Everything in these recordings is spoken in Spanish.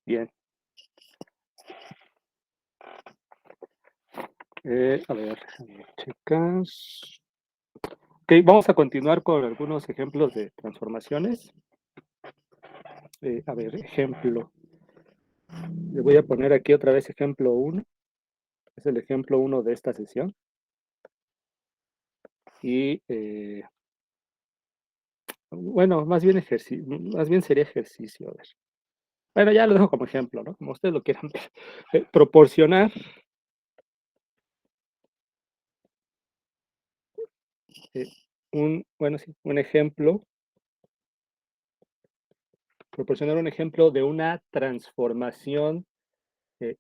Bien. A ver, checas. Ok, vamos a continuar con algunos ejemplos de transformaciones. A ver, ejemplo. Le voy a poner aquí otra vez ejemplo 1. Es el ejemplo 1 de esta sesión. Y bueno, más bien sería ejercicio. A ver. Bueno, ya lo dejo como ejemplo, ¿no? Como ustedes lo quieran ver. Proporcionar eh, bueno, sí, un ejemplo. Proporcionar un ejemplo de una transformación eh,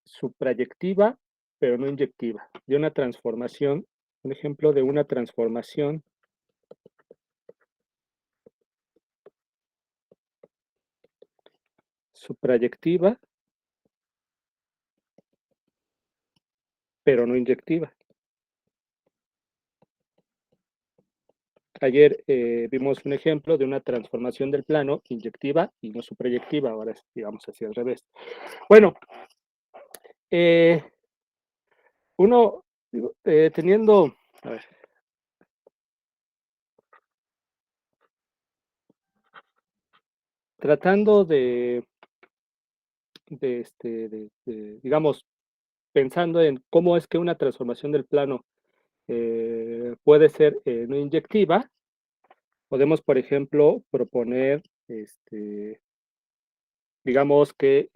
suprayectiva, pero no inyectiva. De una transformación, un ejemplo de una transformación suprayectiva, pero no inyectiva. Ayer vimos un ejemplo de una transformación del plano inyectiva y no suprayectiva. Ahora digamos así al revés. Bueno, eh, uno teniendo, a ver, tratando digamos, pensando en cómo es que una transformación del plano puede ser no inyectiva, podemos, por ejemplo, proponer, digamos que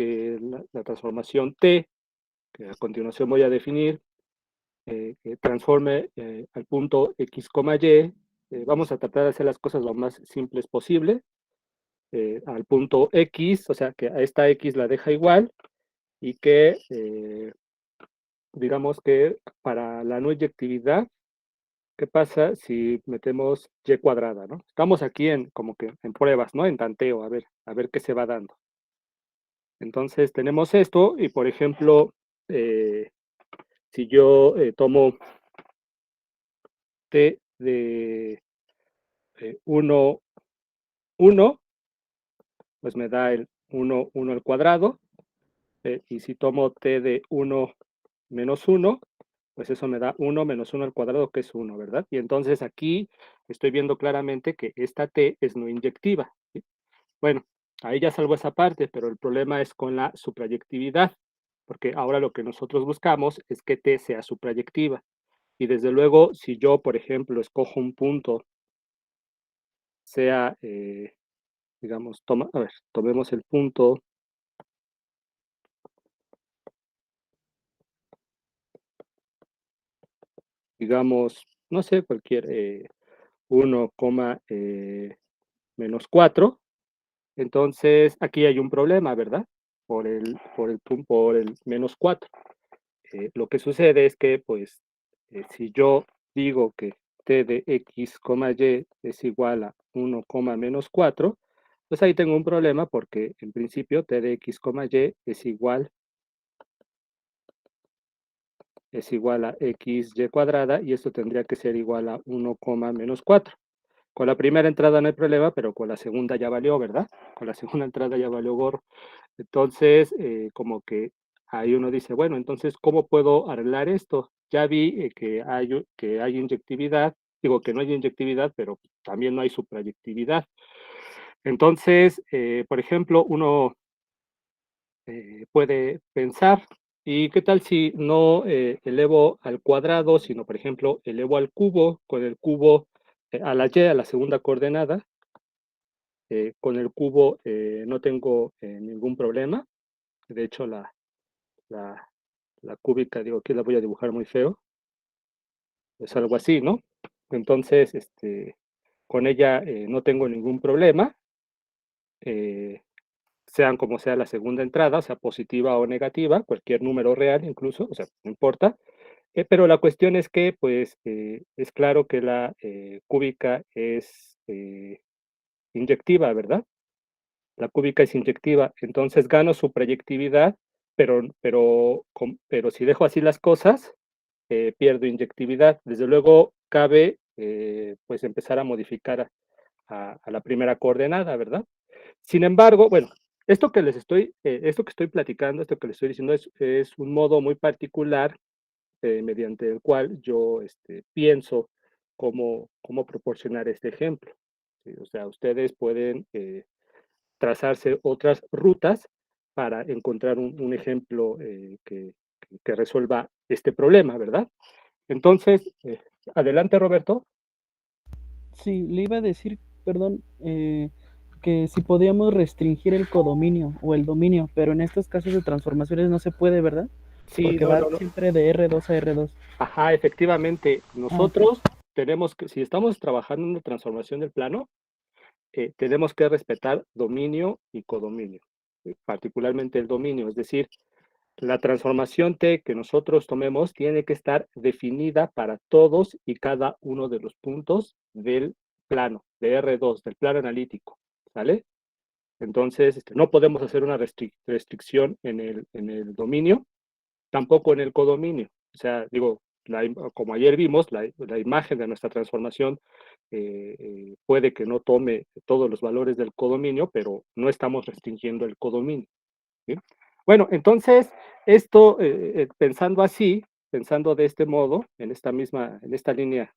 la transformación T, que a continuación voy a definir, que transforme al punto X, Y. Vamos a tratar de hacer las cosas lo más simples posible. Al punto X, o sea, que a esta X la deja igual y que, digamos que para la no inyectividad, ¿qué pasa si metemos y cuadrada, no? Estamos aquí como que en pruebas, ¿no? En tanteo, a ver qué se va dando. Entonces tenemos esto y, por ejemplo, si yo tomo t de 1, 1, pues me da el 1, 1 al cuadrado. Y si tomo t de 1 menos 1, pues eso me da 1 menos 1 al cuadrado, que es 1, ¿verdad? Y entonces aquí estoy viendo claramente que esta t es no inyectiva, ¿sí? Bueno, ahí ya salvo esa parte, pero el problema es con la suprayectividad, porque ahora lo que nosotros buscamos es que t sea suprayectiva. Y desde luego, si yo, por ejemplo, escojo un punto, sea, digamos, a ver, tomemos el punto, digamos, no sé, cualquier 1, menos 4. Entonces, aquí hay un problema, ¿verdad? Por el menos 4. Lo que sucede es que, pues, si yo digo que t de x, y es igual a 1, menos 4, pues ahí tengo un problema porque en principio t de x, y es igual a xy cuadrada y esto tendría que ser igual a 1, menos 4. Con la primera entrada no hay problema, pero con la segunda ya valió, ¿verdad? Con la segunda entrada ya valió gorro. Entonces, como que ahí uno dice, bueno, entonces, ¿cómo puedo arreglar esto? Ya vi que hay inyectividad, digo que no hay inyectividad, pero también no hay suprayectividad. Entonces, por ejemplo, uno puede pensar, ¿y qué tal si no elevo al cuadrado, sino, por ejemplo, elevo al cubo, con el cubo a la y, a la segunda coordenada? Con el cubo no tengo ningún problema. De hecho, la, la cúbica, digo, aquí la voy a dibujar muy feo. Es algo así, ¿no? Entonces, con ella no tengo ningún problema. eh, Sean como sea la segunda entrada, sea positiva o negativa, cualquier número real incluso, o sea, no importa. Pero la cuestión es que, pues, es claro que la cúbica es inyectiva, ¿verdad? La cúbica es inyectiva, entonces gano su proyectividad, pero si dejo así las cosas, pierdo inyectividad. Desde luego, cabe pues empezar a modificar a la primera coordenada, ¿verdad? Sin embargo, bueno, Esto que estoy platicando, esto que les estoy diciendo es un modo muy particular mediante el cual yo pienso cómo proporcionar este ejemplo. ¿Sí? O sea, ustedes pueden trazarse otras rutas para encontrar un ejemplo que resuelva este problema, ¿verdad? Entonces, adelante, Roberto. Sí, le iba a decir, perdón, que si podíamos restringir el codominio o el dominio, pero en estos casos de transformaciones no se puede, ¿verdad? Sí, Porque no, va no, no. siempre de R2 a R2. Ajá, efectivamente, Ah, ok. nosotros tenemos que, si estamos trabajando en una transformación del plano, tenemos que respetar dominio y codominio, particularmente el dominio, es decir, la transformación T que nosotros tomemos tiene que estar definida para todos y cada uno de los puntos del plano, de R2, del plano analítico, ¿sale? Entonces, no podemos hacer una restricción en el dominio, tampoco en el codominio. O sea, digo, como ayer vimos, la imagen de nuestra transformación puede que no tome todos los valores del codominio, pero no estamos restringiendo el codominio. ¿Sí? Bueno, entonces, esto, pensando así, pensando de este modo, en esta línea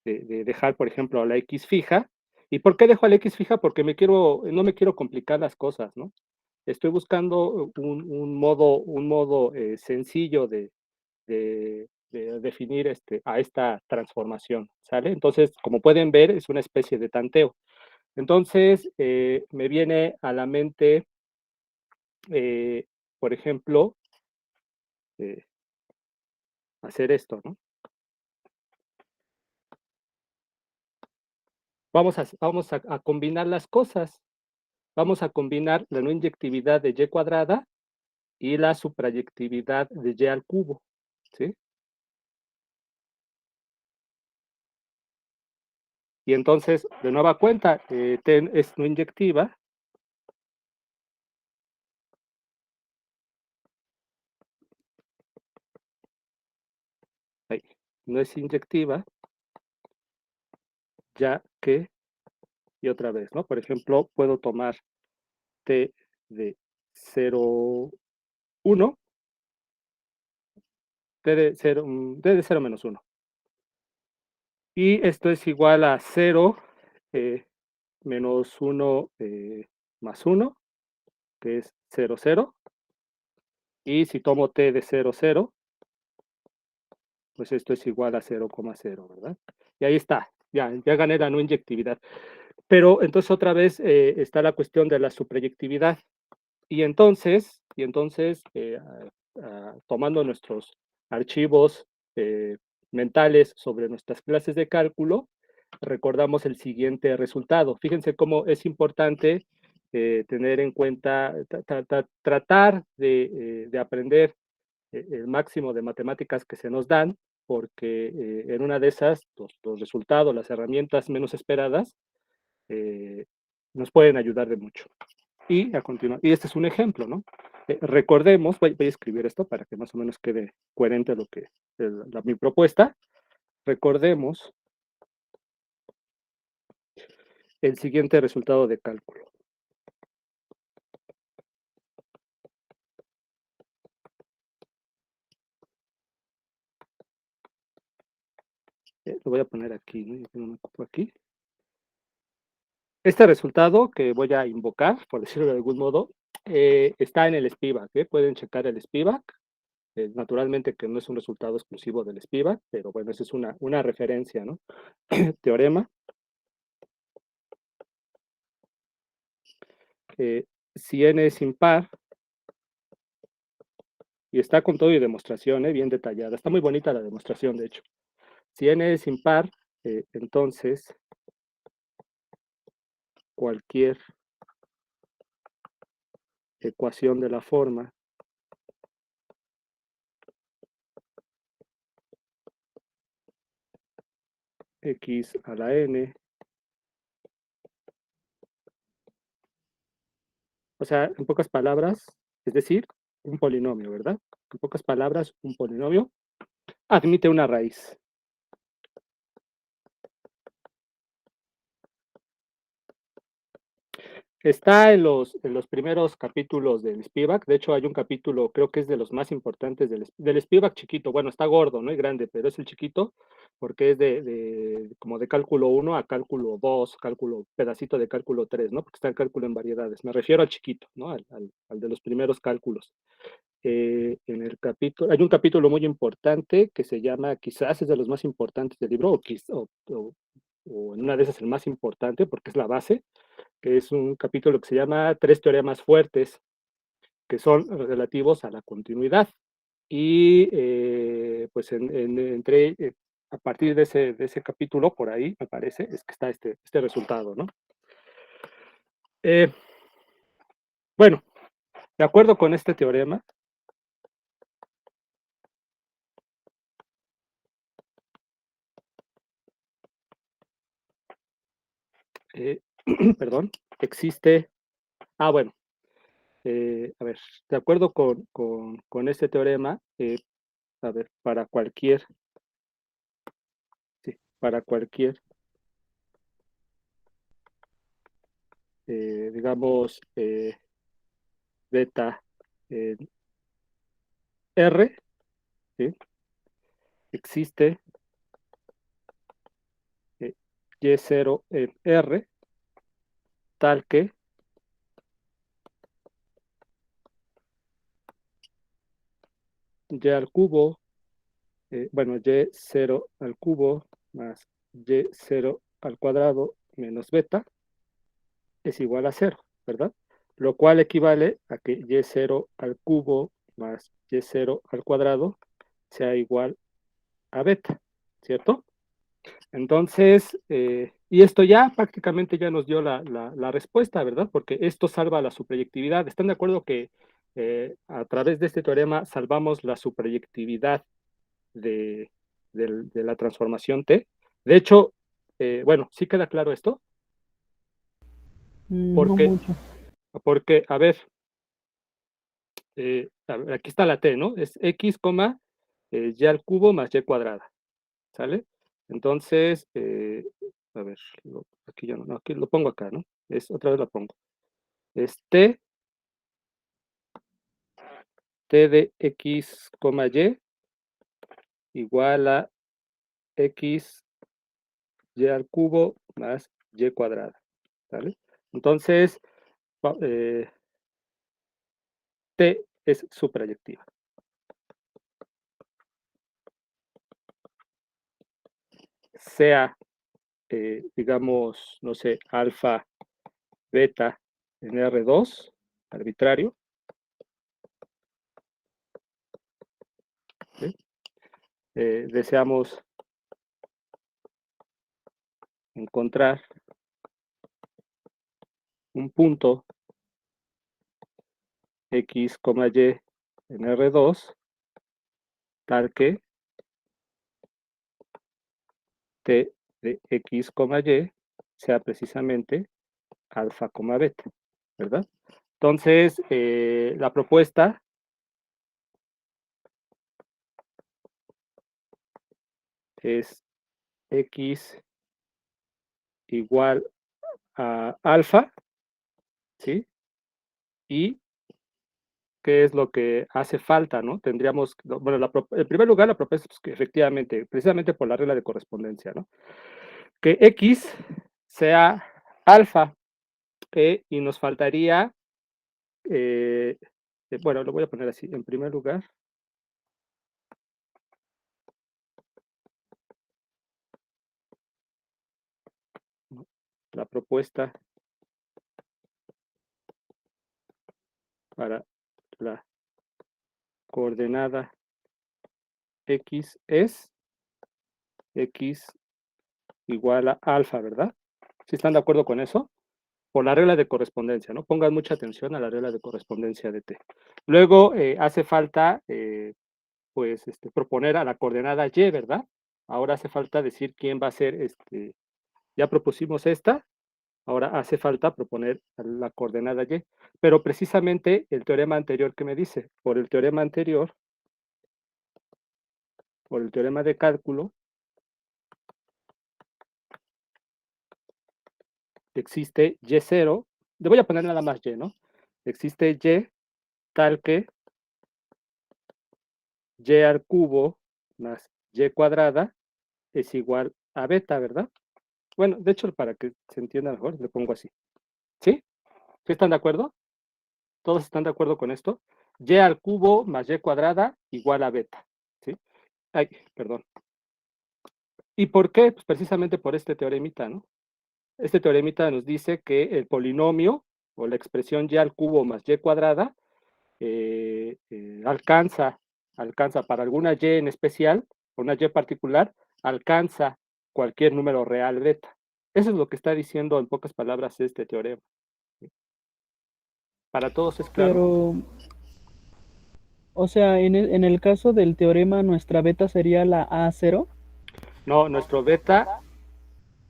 de dejar, por ejemplo, a la X fija. ¿Y por qué dejo a la X fija? Porque no me quiero complicar las cosas, ¿no? Estoy buscando un modo sencillo de definir a esta transformación, ¿sale? Entonces, como pueden ver, es una especie de tanteo. Entonces, me viene a la mente, eh, por ejemplo, eh, hacer esto, ¿no? Vamos a combinar las cosas. Vamos a combinar la no inyectividad de y cuadrada y la suprayectividad de y al cubo, ¿sí? Y entonces, de nueva cuenta, ten es no inyectiva, ahí, no es inyectiva, ya que, y otra vez, ¿no? Por ejemplo, puedo tomar t de 0, 1, t de 0 menos 1. Y esto es igual a 0 menos 1 más 1, que es 0, 0. Y si tomo t de 0, 0, pues esto es igual a 0,0, ¿verdad? Y ahí está, ya gané la no inyectividad. Pero entonces otra vez está la cuestión de la suprayectividad. Y entonces, tomando nuestros archivos mentales sobre nuestras clases de cálculo, recordamos el siguiente resultado. Fíjense cómo es importante tener en cuenta, tratar de aprender el máximo de matemáticas que se nos dan, porque en una de esas, los resultados, las herramientas menos esperadas, eh, nos pueden ayudar de mucho. Y a continuar, y este es un ejemplo, ¿no? Recordemos, voy a escribir esto para que más o menos quede coherente lo que mi propuesta. Recordemos el siguiente resultado de cálculo. Lo voy a poner aquí, ¿no? Yo no me ocupo aquí. Este resultado que voy a invocar, por decirlo de algún modo, está en el SPIVAC. Pueden checar el SPIVAC. Naturalmente que no es un resultado exclusivo del SPIVAC, pero bueno, esa es una referencia, ¿no? Teorema. Si n es impar, y está con todo y demostración, bien detallada. Está muy bonita la demostración, de hecho. Si n es impar, entonces cualquier ecuación de la forma x a la n, o sea, en pocas palabras, es decir, un polinomio, ¿verdad? En pocas palabras, un polinomio admite una raíz. está en los primeros capítulos del Spivak. De hecho, hay un capítulo, creo que es de los más importantes del Spivak chiquito. Bueno, está gordo, no es grande, pero es el chiquito, porque es como de cálculo 1 a cálculo 2, pedacito de cálculo 3, ¿no? Porque está el cálculo en variedades. Me refiero al chiquito, ¿no? Al de los primeros cálculos. Hay un capítulo muy importante que se llama, quizás es de los más importantes del libro, o en una de esas el más importante, porque es la base, que es un capítulo que se llama Tres teoremas fuertes, que son relativos a la continuidad. Y pues a partir de ese capítulo, por ahí, me parece, es que está este resultado, ¿no? Bueno, de acuerdo con este teorema, perdón, existe, bueno, a ver, de acuerdo con este teorema, a ver, para cualquier, digamos, beta R, ¿sí? Existe Y0 en R, tal que Y al cubo, bueno, Y0 al cubo más Y0 al cuadrado menos beta es igual a 0, ¿verdad? Lo cual equivale a que Y0 al cubo más Y0 al cuadrado sea igual a beta, ¿cierto? Entonces, y esto ya prácticamente ya nos dio la respuesta, ¿verdad? Porque esto salva la suprayectividad. ¿Están de acuerdo que a través de este teorema salvamos la suprayectividad de, de la transformación T? De hecho, bueno, sí queda claro esto, No porque, mucho. a ver, aquí está la T, ¿no? Es X, Y al cubo más Y cuadrada, ¿sale? Entonces, a ver, aquí ya no, aquí lo pongo acá, ¿no? Otra vez lo pongo. Es T de X, Y igual a X, Y al cubo más Y cuadrada, ¿sale? Entonces, T es suprayectiva. Sea, digamos, no sé, alfa, beta en R2, arbitrario. ¿Sí? Deseamos encontrar un punto X, Y en R2, tal que T de X, Y sea precisamente alfa, beta, ¿verdad? Entonces, la propuesta es X igual a alfa, ¿sí? Y qué es lo que hace falta, ¿no? Tendríamos, bueno, en primer lugar, la propuesta es que efectivamente, precisamente por la regla de correspondencia, ¿no? Que X sea alfa, y nos faltaría, bueno, lo voy a poner así, en primer lugar, ¿no? La propuesta para la coordenada X es X igual a alfa, ¿verdad? ¿Sí están de acuerdo con eso? Por la regla de correspondencia, ¿no? Pongan mucha atención a la regla de correspondencia de T. Luego hace falta, pues, proponer a la coordenada Y, ¿verdad? Ahora hace falta decir quién va a ser, ya propusimos esta, ahora hace falta proponer la coordenada Y, pero precisamente el teorema anterior que me dice, por el teorema anterior, por el teorema de cálculo, existe Y0, le voy a poner nada más y, ¿no? Existe y tal que y al cubo más y cuadrada es igual a beta, ¿verdad? Bueno, de hecho, para que se entienda mejor, le pongo así. ¿Sí? ¿Sí están de acuerdo? ¿Todos están de acuerdo con esto? Y al cubo más y cuadrada igual a beta. ¿Sí? Ay, perdón. ¿Y por qué? Pues precisamente por este teoremita, ¿no? Este teoremita nos dice que el polinomio o la expresión y al cubo más y cuadrada alcanza para alguna y en especial, una y particular, alcanza cualquier número real beta. Eso es lo que está diciendo en pocas palabras este teorema. ¿Para todos es claro? Pero, o sea, en el caso del teorema, nuestra beta sería la A0. No, nuestro beta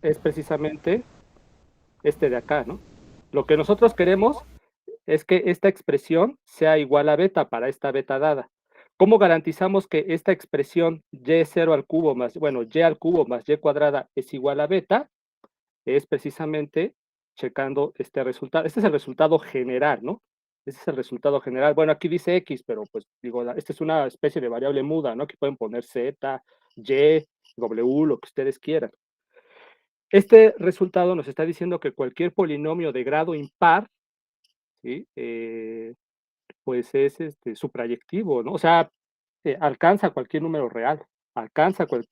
es precisamente este de acá, ¿no? Lo que nosotros queremos es que esta expresión sea igual a beta para esta beta dada. ¿Cómo garantizamos que esta expresión y0 al cubo más, bueno, y al cubo más y cuadrada es igual a beta? Es precisamente checando este resultado. Este es el resultado general, ¿no? Este es el resultado general. Bueno, aquí dice X, pero pues digo, esta es una especie de variable muda, ¿no? Que pueden poner Z, Y, W, lo que ustedes quieran. Este resultado nos está diciendo que cualquier polinomio de grado impar, ¿sí? Pues es suprayectivo, ¿no? O sea, alcanza cualquier número real,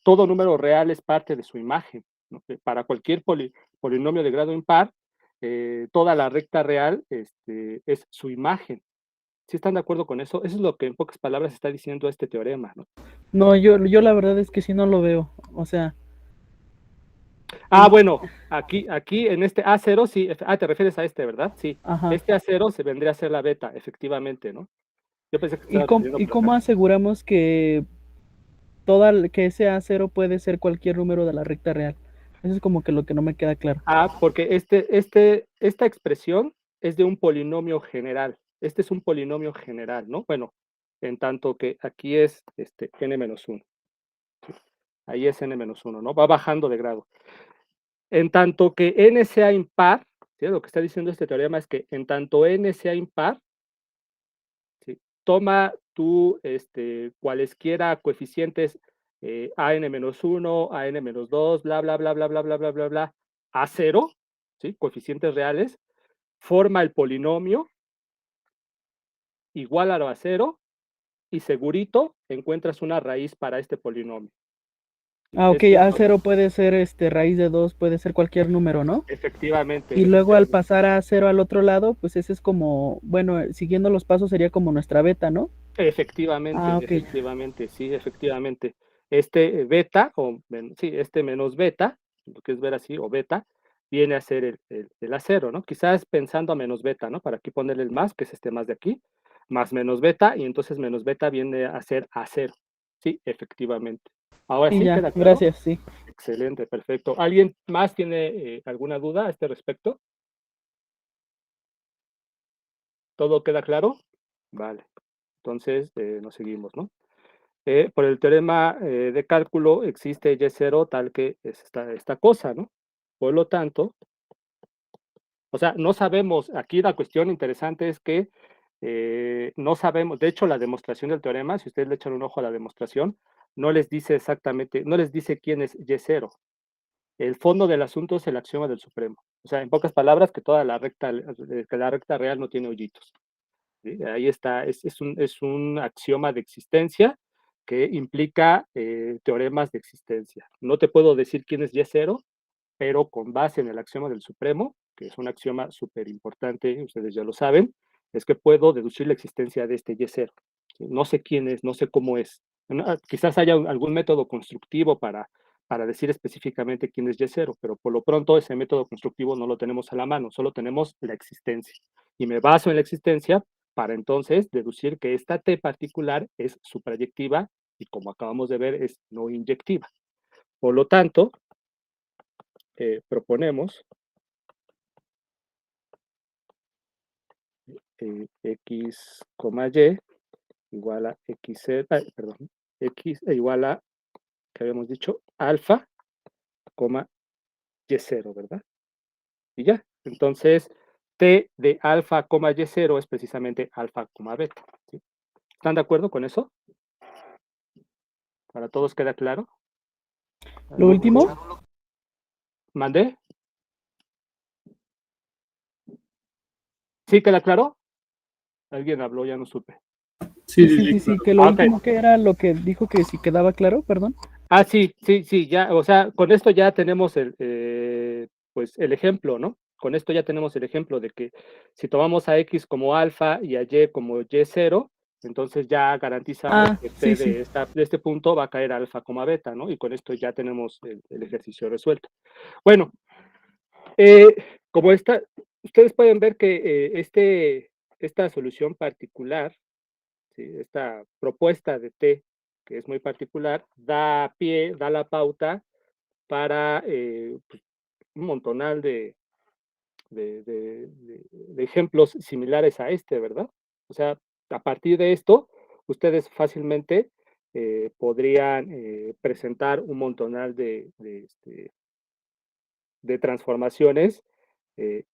todo número real es parte de su imagen, ¿no? Para cualquier polinomio de grado impar, toda la recta real es su imagen. ¿Sí están de acuerdo con eso? Eso es lo que en pocas palabras está diciendo este teorema, ¿no? No, yo la verdad es que sí no lo veo. O sea, Bueno, aquí en este A0, sí, te refieres a este, ¿verdad? Sí, ajá. este A0 se vendría a ser la beta, efectivamente, ¿no? Yo pensé que ¿Y estaba refiriendo y por acá. cómo aseguramos que que ese A0 puede ser cualquier número de la recta real? Eso es como que lo que no me queda claro. Porque esta expresión es de un polinomio general. Este es un polinomio general, ¿no? Bueno, en tanto que aquí es n-1. Ahí es n-1, ¿no? Va bajando de grado. En tanto que n sea impar, ¿sí? Lo que está diciendo este teorema es que en tanto n sea impar, ¿sí? Toma tú cualesquiera coeficientes an-1, an-2, bla, bla, bla, bla, bla, bla, bla, bla, bla, a cero, ¿sí? Coeficientes reales, forma el polinomio igual a cero y segurito encuentras una raíz para este polinomio. Ok, A0 puede ser raíz de 2, puede ser cualquier número, ¿no? Efectivamente, Y luego al efectivamente. pasar a 0 al otro lado, pues ese es como, bueno, siguiendo los pasos sería como nuestra beta, ¿no? Efectivamente, Ok. efectivamente, sí, efectivamente. Este beta, sí, este menos beta, lo que es ver así, o beta, viene a ser el acero, ¿no? Quizás pensando a menos beta, ¿no? Para aquí ponerle el más, que es este más de aquí, más menos beta, y entonces menos beta viene a ser acero. Sí, efectivamente. Ahora Y sí, ya, ¿queda claro? gracias, sí. Excelente, perfecto. ¿Alguien más tiene alguna duda a este respecto? ¿Todo queda claro? Vale. Entonces, nos seguimos, ¿no? Por el teorema de cálculo existe Y0 tal que es esta cosa, ¿no? Por lo tanto, o sea, no sabemos, aquí la cuestión interesante es que no sabemos, de hecho la demostración del teorema, si ustedes le echan un ojo a la demostración, no les dice exactamente, no les dice quién es Y0. El fondo del asunto es el axioma del supremo. O sea, en pocas palabras, que toda que la recta real no tiene hoyitos. ¿Sí? Ahí está, es un axioma de existencia que implica teoremas de existencia. No te puedo decir quién es Y0, pero con base en el axioma del supremo, que es un axioma súper importante, ustedes ya lo saben, es que puedo deducir la existencia de este Y0. ¿Sí? No sé quién es, no sé cómo es. Quizás haya algún método constructivo para decir específicamente quién es Y0, pero por lo pronto ese método constructivo no lo tenemos a la mano, solo tenemos la existencia. Y me baso en la existencia para entonces deducir que esta T particular es suprayectiva y como acabamos de ver es no inyectiva. Por lo tanto, proponemos x, y igual a x, perdón, x igual a, que habíamos dicho, alfa, y0, ¿verdad? Y ya. Entonces, T de alfa, y0 es precisamente alfa, beta. ¿Sí? ¿Están de acuerdo con eso? ¿Para todos queda claro? Lo último, ¿Mandé? ¿Sí queda claro? Alguien habló, ya no supe. Sí, sí, sí, sí, claro. que lo Ok. último que era lo que dijo que si quedaba claro, perdón. Sí, ya, o sea, con esto ya tenemos pues el ejemplo, ¿no? Con esto ya tenemos el ejemplo de que si tomamos a X como alfa y a Y como Y0, entonces ya garantizamos Ah, que T sí, de, sí. de este punto va a caer alfa, beta, ¿no? Y con esto ya tenemos el ejercicio resuelto. Bueno, eh, como ustedes pueden ver que esta solución particular, ¿sí? Esta propuesta de T, que es muy particular, da pie, da la pauta para pues, un montonal de ejemplos similares a este, ¿verdad? O sea, a partir de esto, ustedes fácilmente podrían presentar un montonal de transformaciones eh,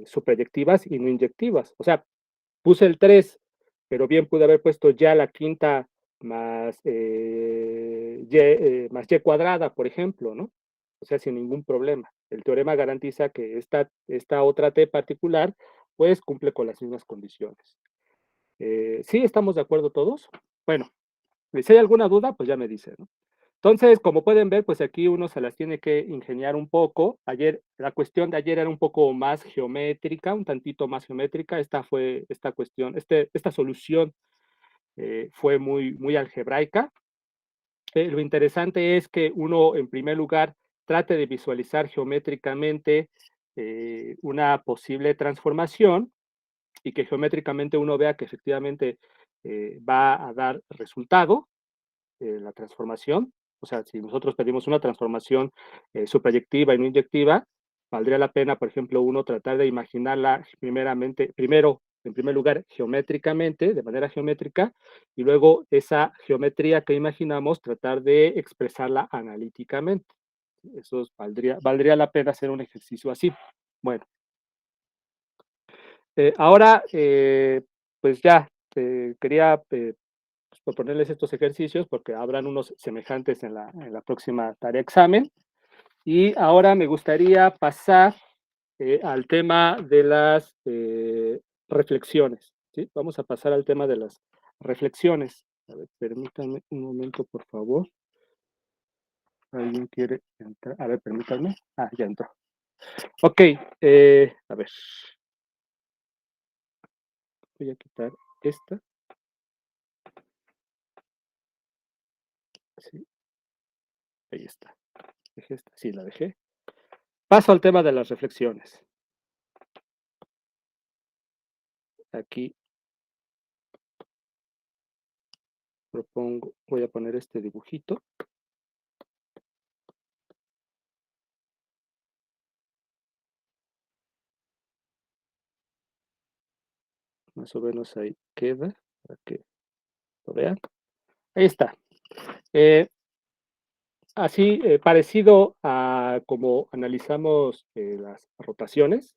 subproyectivas y no inyectivas. O sea, puse el 3, pero bien pude haber puesto ya la quinta más y cuadrada, por ejemplo, ¿no? O sea, sin ningún problema. El teorema garantiza que esta otra t particular, pues cumple con las mismas condiciones. ¿Sí estamos de acuerdo todos? Bueno, si hay alguna duda, pues ya me dicen, ¿no? Entonces, como pueden ver, pues aquí uno se las tiene que ingeniar un poco. La cuestión de ayer era un poco más geométrica, un tantito más geométrica. Esta solución fue muy algebraica. Lo interesante es que uno, en primer lugar, trate de visualizar geométricamente una posible transformación y que geométricamente uno vea que efectivamente va a dar resultado la transformación. O sea, si nosotros pedimos una transformación subproyectiva y no inyectiva, valdría la pena, por ejemplo, uno tratar de imaginarla primero, en primer lugar, geométricamente, de manera geométrica, y luego esa geometría que imaginamos, tratar de expresarla analíticamente. Eso valdría la pena hacer un ejercicio así. Bueno, ahora, pues ya, quería proponerles estos ejercicios porque habrán unos semejantes en la próxima tarea examen. Y ahora me gustaría pasar al tema de las reflexiones. ¿Sí? Vamos a pasar al tema de las reflexiones. A ver, permítanme un momento, por favor. ¿Alguien quiere entrar? A ver, permítanme. Ah, ya entró. Ok, a ver. Voy a quitar esta. Sí, ahí está. Dejé esta. Sí, la dejé. Paso al tema de las reflexiones. Aquí voy a poner este dibujito. Más o menos ahí queda, para que lo vean. Ahí está. Así, parecido a como analizamos las rotaciones,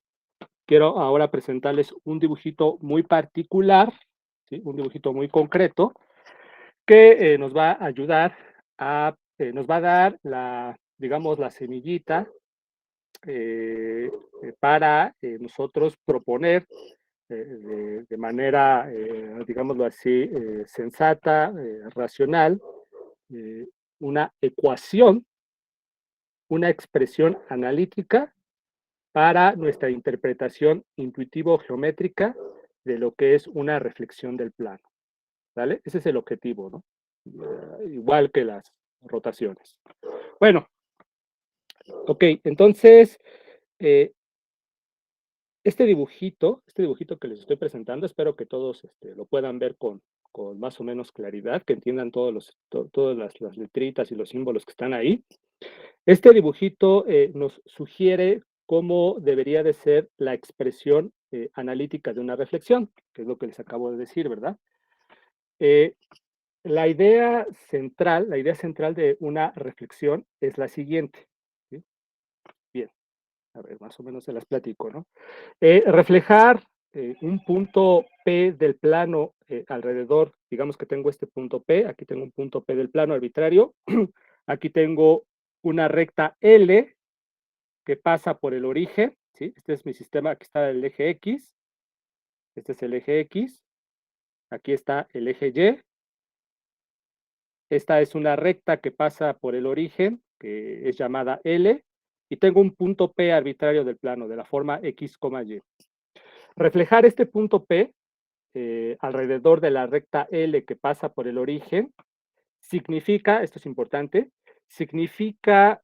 quiero ahora presentarles un dibujito muy particular, ¿sí? Un dibujito muy concreto, que nos va a ayudar nos va a dar digamos, la semillita para nosotros proponer de manera, digámoslo así, sensata, racional, eh, una ecuación, una expresión analítica para nuestra interpretación intuitivo-geométrica de lo que es una reflexión del plano. ¿Vale? Ese es el objetivo, ¿no? Igual que las rotaciones. Bueno, ok, entonces, eh, este dibujito que les estoy presentando, espero que todos lo puedan ver con más o menos claridad, que entiendan todas las letritas y los símbolos que están ahí. Este dibujito nos sugiere cómo debería de ser la expresión analítica de una reflexión, que es lo que les acabo de decir, ¿verdad? Eh, la idea central de una reflexión es la siguiente. ¿Sí? Bien, a A ver, más o menos se las platico, ¿no? Reflejar un punto P del plano alrededor, digamos que tengo este punto P, aquí tengo un punto P del plano arbitrario, aquí tengo una recta L que pasa por el origen, ¿sí? Este es mi sistema, aquí está el eje X, este es el eje X, aquí está el eje Y, esta es una recta que pasa por el origen, que es llamada L, y tengo un punto P arbitrario del plano, de la forma X, Y. Reflejar este punto P alrededor de la recta L que pasa por el origen significa, esto es importante, significa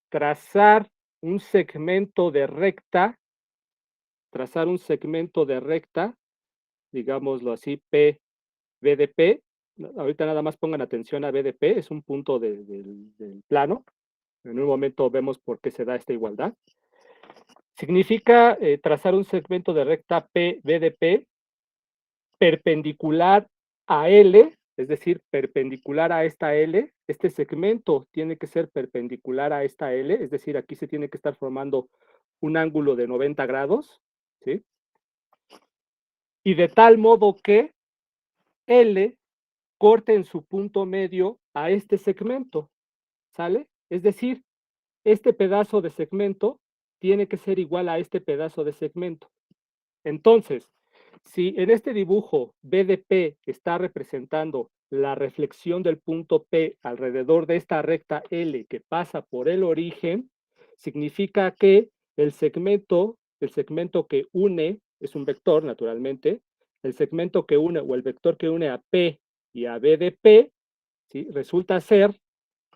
trazar un segmento de recta, digámoslo así, P, B de P. Ahorita nada más pongan atención a B de P, es un punto del plano. En un momento vemos por qué se da esta igualdad. Significa trazar un segmento de recta P, B de P, perpendicular a L, es decir, perpendicular a esta L. Este segmento tiene que ser perpendicular a esta L, es decir, aquí se tiene que estar formando un ángulo de 90 grados, ¿sí? Y de tal modo que L corte en su punto medio a este segmento, ¿sale? Es decir, este pedazo de segmento tiene que ser igual a este pedazo de segmento. Entonces, si en este dibujo B de P está representando la reflexión del punto P alrededor de esta recta L que pasa por el origen, significa que el segmento que une, es un vector naturalmente, el segmento que une o el vector que une a P y a B de P, ¿sí? Resulta ser,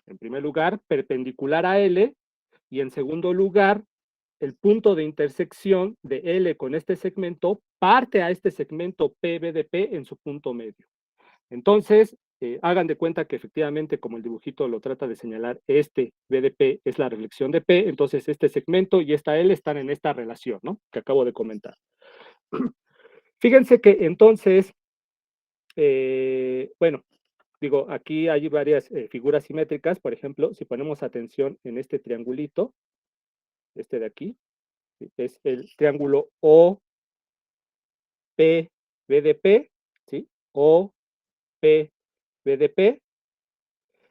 en primer lugar, perpendicular a L y en segundo lugar, el punto de intersección de L con este segmento parte a este segmento PB de P en su punto medio. Entonces, hagan de cuenta que efectivamente, como el dibujito lo trata de señalar, este B de P es la reflexión de P, entonces este segmento y esta L están en esta relación, ¿no? Que acabo de comentar. Fíjense que entonces, bueno, digo, aquí hay varias figuras simétricas, por ejemplo, si ponemos atención en este triangulito, este de aquí, es el triángulo O, P, B de P, ¿sí? O, P, B de P.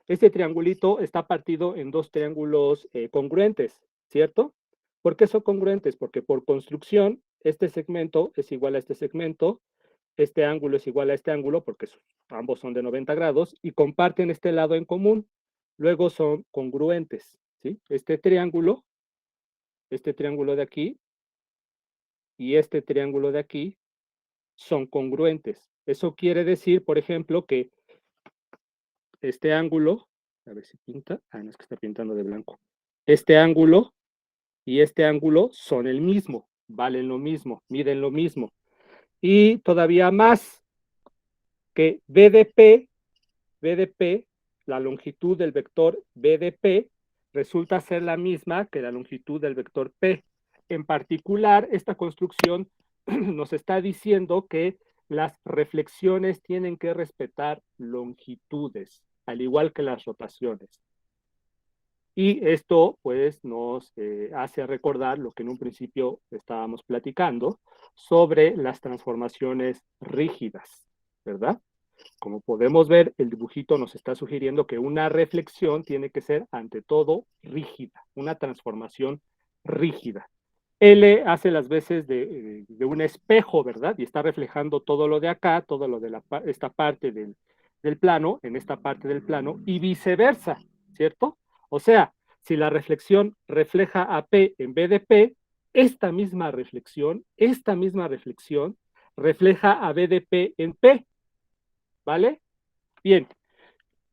Este triangulito está partido en dos triángulos congruentes, ¿cierto? ¿Por qué son congruentes? Porque por construcción, este segmento es igual a este segmento, este ángulo es igual a este ángulo, porque ambos son de 90 grados, y comparten este lado en común. Luego son congruentes, ¿sí? Este triángulo de aquí, y este triángulo de aquí, son congruentes. Eso quiere decir, por ejemplo, que este ángulo, a ver si pinta, no es que está pintando de blanco. Este ángulo y este ángulo son el mismo, valen lo mismo, miden lo mismo. Y todavía más, que B de P, la longitud del vector B de P, resulta ser la misma que la longitud del vector P. En particular, esta construcción nos está diciendo que las reflexiones tienen que respetar longitudes, al igual que las rotaciones. Y esto, pues, nos hace recordar lo que en un principio estábamos platicando sobre las transformaciones rígidas, ¿verdad? Como podemos ver, el dibujito nos está sugiriendo que una reflexión tiene que ser, ante todo, rígida, una transformación rígida. L hace las veces de un espejo, ¿verdad? Y está reflejando todo lo de acá, todo lo de esta parte del plano, en esta parte del plano, y viceversa, ¿cierto? O sea, si la reflexión refleja a P en B de P, esta misma reflexión refleja a B de P en P, ¿vale? Bien,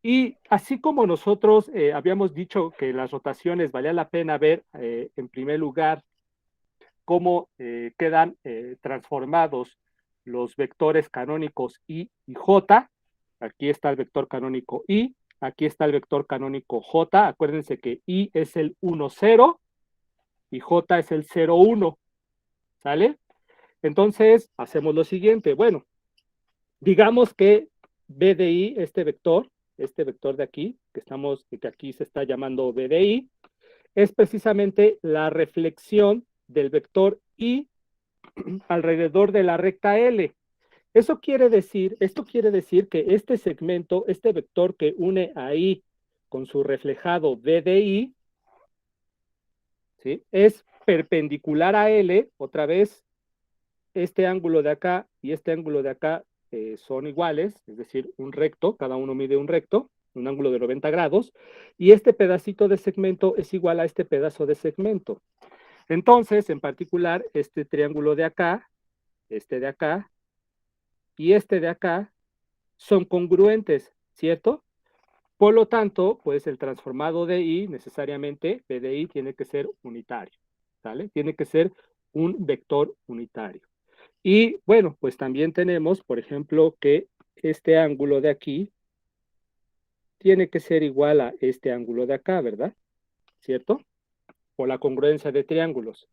y así como nosotros habíamos dicho que las rotaciones valía la pena ver, en primer lugar, cómo quedan transformados los vectores canónicos I y J. Aquí está el vector canónico I, aquí está el vector canónico J. Acuérdense que I es el 1, 0 y J es el 0, 1. ¿Sale? Entonces, hacemos lo siguiente. Bueno, digamos que B de I, este vector de aquí, que aquí se está llamando B de I, es precisamente la reflexión del vector I alrededor de la recta L. Esto quiere decir que este segmento, este vector que une a I con su reflejado B de I, ¿sí?, es perpendicular a L. Otra vez, este ángulo de acá y este ángulo de acá son iguales, es decir, un recto, cada uno mide un recto, un ángulo de 90 grados, y este pedacito de segmento es igual a este pedazo de segmento. Entonces, en particular, este triángulo de acá, este de acá y este de acá son congruentes, ¿cierto? Por lo tanto, pues el transformado de I necesariamente, P de I, tiene que ser unitario, ¿vale? Tiene que ser un vector unitario. Y bueno, pues también tenemos, por ejemplo, que este ángulo de aquí tiene que ser igual a este ángulo de acá, ¿verdad? ¿Cierto? Por la congruencia de triángulos.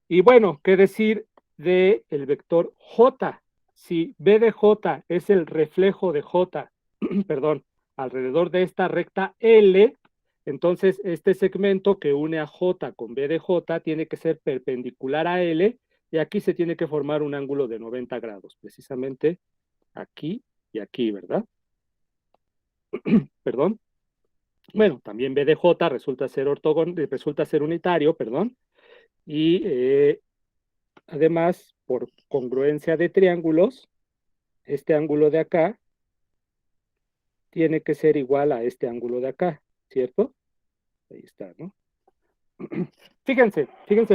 Y bueno, ¿qué decir del vector J? Si B de J es el reflejo de J, perdón, alrededor de esta recta L, entonces este segmento que une a J con B de J tiene que ser perpendicular a L, y aquí se tiene que formar un ángulo de 90 grados, precisamente aquí y aquí, ¿verdad? Perdón. Bueno, también B de J resulta ser unitario, perdón, y además, por congruencia de triángulos, este ángulo de acá tiene que ser igual a este ángulo de acá, ¿cierto? Ahí está, ¿no? Fíjense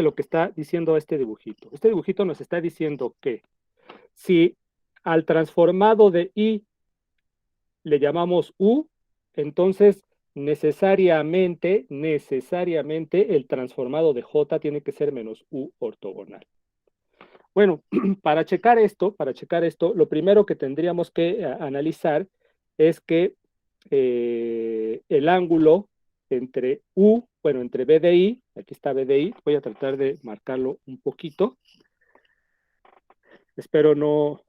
lo que está diciendo este dibujito. Este dibujito nos está diciendo que si al transformado de I le llamamos U, entonces necesariamente el transformado de J tiene que ser menos U ortogonal. Bueno, para checar esto, lo primero que tendríamos que analizar es que el ángulo entre U, bueno, entre B de I, aquí está B de I, voy a tratar de marcarlo un poquito. Espero no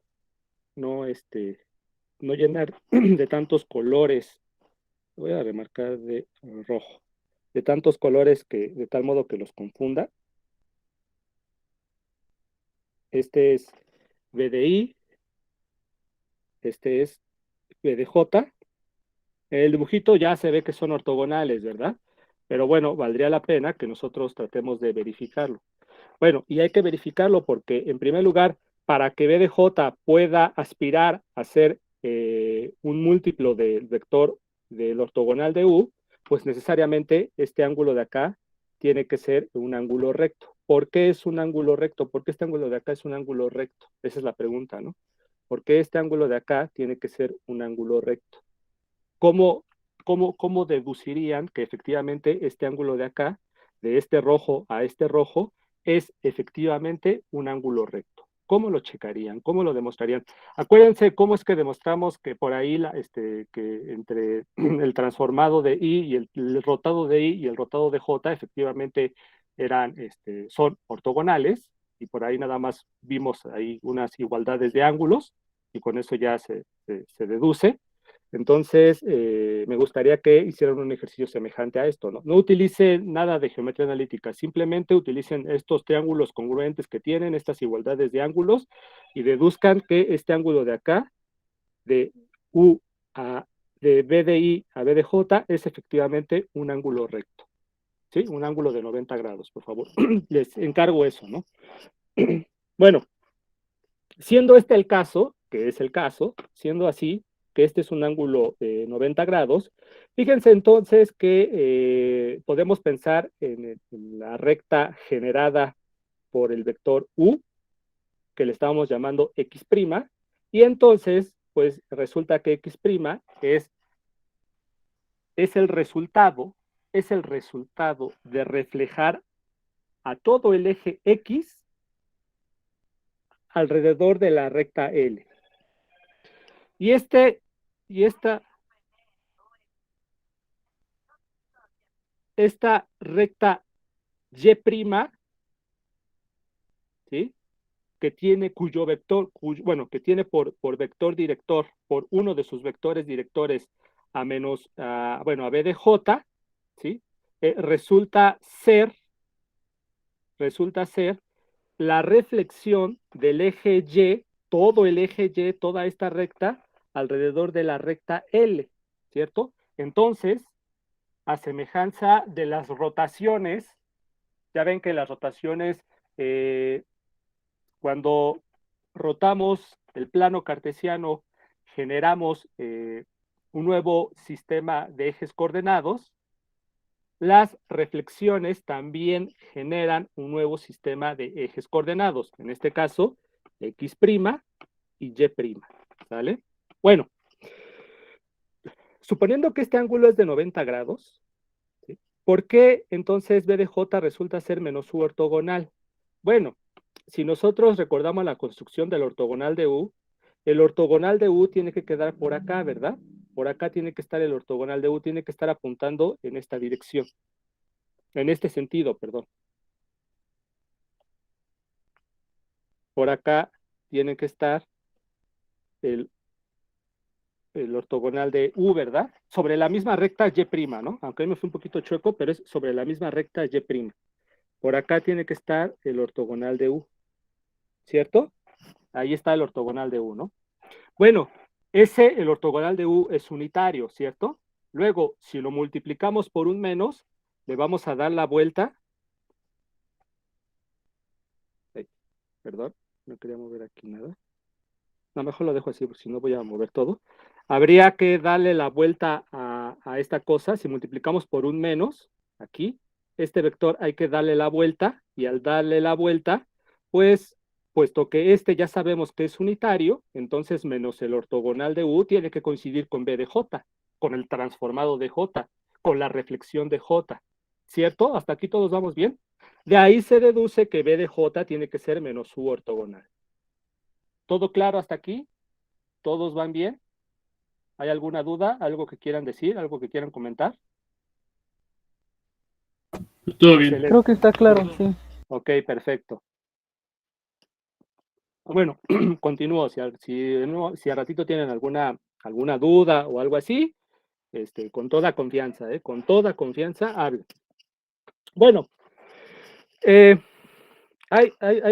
llenar de tantos colores. Voy a remarcar de rojo. De tantos colores de tal modo que los confunda. Este es B de I, este es B de J. El dibujito ya se ve que son ortogonales, ¿verdad? Pero bueno, valdría la pena que nosotros tratemos de verificarlo. Bueno, y hay que verificarlo porque, en primer lugar, para que B de J pueda aspirar a ser un múltiplo del vector del ortogonal de U, pues necesariamente este ángulo de acá tiene que ser un ángulo recto. ¿Por qué es un ángulo recto? ¿Por qué este ángulo de acá es un ángulo recto? Esa es la pregunta, ¿no? ¿Por qué este ángulo de acá tiene que ser un ángulo recto? ¿Cómo, cómo deducirían que efectivamente este ángulo de acá, de este rojo a este rojo, es efectivamente un ángulo recto? ¿Cómo lo checarían? ¿Cómo lo demostrarían? Acuérdense cómo es que demostramos que por ahí, que entre el transformado de I y el rotado de I y el rotado de J efectivamente son ortogonales, y por ahí nada más vimos ahí unas igualdades de ángulos, y con eso ya se deduce. Entonces, me gustaría que hicieran un ejercicio semejante a esto, ¿no? No utilicen nada de geometría analítica, simplemente utilicen estos triángulos congruentes que tienen, estas igualdades de ángulos, y deduzcan que este ángulo de acá, de U a de B de I a B de J, es efectivamente un ángulo recto, ¿sí? Un ángulo de 90 grados, por favor. Les encargo eso, ¿no? Bueno, siendo este el caso, que es el caso, siendo así, que este es un ángulo de 90 grados, fíjense entonces que podemos pensar en la recta generada por el vector U, que le estábamos llamando X', y entonces, pues resulta que X' es el resultado, de reflejar a todo el eje X alrededor de la recta L. Y esta recta Y', ¿sí?, cuyo vector, bueno, que tiene por vector director, por uno de sus vectores directores a B de J, ¿sí?, resulta ser la reflexión del eje Y, todo el eje Y, toda esta recta, alrededor de la recta L, ¿cierto? Entonces, a semejanza de las rotaciones, ya ven que las rotaciones, cuando rotamos el plano cartesiano, generamos un nuevo sistema de ejes coordenados. Las reflexiones también generan un nuevo sistema de ejes coordenados, en este caso, X' y Y', ¿sale? Bueno, suponiendo que este ángulo es de 90 grados, ¿sí? ¿Por qué entonces B de J resulta ser menos U ortogonal? Bueno, si nosotros recordamos la construcción del ortogonal de U, el ortogonal de U tiene que quedar por acá, ¿verdad? Por acá tiene que estar el ortogonal de U, tiene que estar apuntando en esta dirección. En este sentido, perdón. Por acá tiene que estar el, el ortogonal de U, ¿verdad? Sobre la misma recta Y', ¿no? Aunque ahí me fue un poquito chueco, pero es sobre la misma recta Y'. Por acá tiene que estar el ortogonal de U, ¿cierto? Ahí está el ortogonal de U, ¿no? Bueno, el ortogonal de U es unitario, ¿cierto? Luego, si lo multiplicamos por un menos, le vamos a dar la vuelta. Ay, perdón, no quería mover aquí nada. No, mejor lo dejo así, porque si no voy a mover todo. Habría que darle la vuelta a esta cosa. Si multiplicamos por un menos, aquí, este vector hay que darle la vuelta, y al darle la vuelta, pues, puesto que este ya sabemos que es unitario, entonces menos el ortogonal de U tiene que coincidir con B de J, con el transformado de J, con la reflexión de J, ¿cierto? ¿Hasta aquí todos vamos bien? De ahí se deduce que B de J tiene que ser menos U ortogonal. ¿Todo claro hasta aquí? ¿Todos van bien? ¿Hay alguna duda? ¿Algo que quieran decir? ¿Algo que quieran comentar? Todo bien. Excelente. Creo que está claro, sí. Ok, perfecto. Bueno, continúo. Si a ratito tienen alguna duda o algo así, con toda confianza, con toda confianza, hablen. Bueno, hay